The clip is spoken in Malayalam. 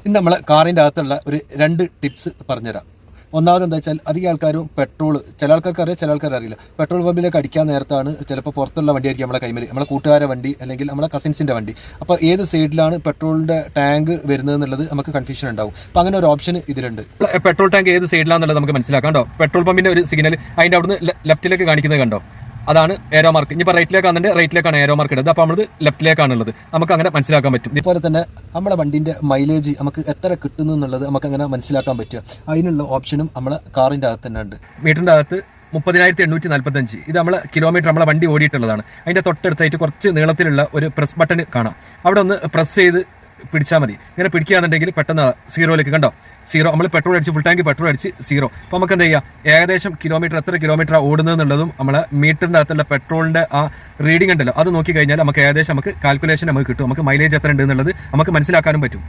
ഇന്ന് നമ്മളെ കാറിൻ്റെ അകത്തുള്ള ഒരു 2 ടിപ്സ് പറഞ്ഞുതരാം. ഒന്നാമത് എന്താ വെച്ചാൽ അധികം ആൾക്കാരും പെട്രോൾ, ചില ആൾക്കാർക്ക് അറിയാം, ചില ആൾക്കാർ അറിയില്ല. പെട്രോൾ പമ്പിലേക്ക് അടിക്കാൻ നേരത്താണ് ചിലപ്പോൾ പുറത്തുള്ള വണ്ടിയായിരിക്കും നമ്മളെ കൈമേൽ, നമ്മളെ കൂട്ടുകാരെ വണ്ടി അല്ലെങ്കിൽ നമ്മളെ കസിൻസിൻ്റെ വണ്ടി. അപ്പോൾ ഏത് സൈഡിലാണ് പെട്രോളിൻ്റെ ടാങ്ക് വരുന്നത് എന്നുള്ളത് നമുക്ക് കൺഫ്യൂഷൻ ഉണ്ടാവും. അപ്പോൾ അങ്ങനെ ഒരു ഓപ്ഷൻ ഇതിലുണ്ട്. പെട്രോൾ ടാങ്ക് ഏത് സൈഡിലാണെന്നുള്ളത് നമുക്ക് മനസ്സിലാക്കാം. കണ്ടോ, പെട്രോൾ പമ്പിൻ്റെ ഒരു സിഗ്നൽ അതിൻ്റെ അവിടുന്ന് ലെഫ്റ്റിലേക്ക് കാണിക്കുന്നത് കണ്ടോ, അതാണ് ഏരോ മാർക്ക്. ഇനിയിപ്പോൾ റൈറ്റിലേക്കാണ്, റൈറ്റിലേക്കാണ് ഏരോ മാർക്ക് ഇടുന്നത്. അപ്പോൾ നമ്മൾ ലെഫ്റ്റിലേക്കാണുള്ളത്, നമുക്ക് അങ്ങനെ മനസ്സിലാക്കാൻ പറ്റും. ഇതുപോലെ തന്നെ നമ്മളെ വണ്ടിന്റെ മൈലേജ് നമുക്ക് എത്ര കിട്ടുന്നു എന്നുള്ളത് നമുക്ക് അങ്ങനെ മനസ്സിലാക്കാൻ പറ്റുക. അതിനുള്ള ഓപ്ഷനും നമ്മളെ കാറിന്റെ അകത്ത് തന്നെ ഉണ്ട്. മീറ്ററിന്റെ അകത്ത് 30,845 ഇത് നമ്മളെ കിലോമീറ്റർ നമ്മളെ വണ്ടി ഓടിയിട്ടുള്ളതാണ്. അതിന്റെ തൊട്ടടുത്തായിട്ട് കുറച്ച് നീളത്തിലുള്ള ഒരു പ്രസ് ബട്ടൺ കാണാം. അവിടെ ഒന്ന് പ്രസ് ചെയ്ത് പിടിച്ചാൽ മതി. ഇങ്ങനെ പിടിക്കുകയാണെന്നുണ്ടെങ്കിൽ പെട്ടെന്ന് സീറോയിലേക്ക്, കണ്ടോ, സീറോ. നമ്മൾ പെട്രോൾ അടിച്ച് ഫുൾ ടാങ്ക് പെട്രോൾ അടിച്ച് സീറോ. അപ്പോൾ നമുക്ക് എന്താ ചെയ്യുക, ഏകദേശം കിലോമീറ്റർ എത്ര കിലോമീറ്റർ ഓടുന്നതെന്നുള്ളതും നമ്മളെ മീറ്ററിൻ്റെ അകത്തുള്ള പെട്രോളിൻ്റെ ആ റീഡിംഗ് ഉണ്ടല്ലോ, അത് നോക്കി കഴിഞ്ഞാൽ നമുക്ക് ഏകദേശം നമുക്ക് കാൽക്കുലേഷൻ നമുക്ക് കിട്ടും. നമുക്ക് മൈലേജ് എത്ര ഉണ്ട് എന്നുള്ളത് നമുക്ക് മനസ്സിലാക്കാനും പറ്റും.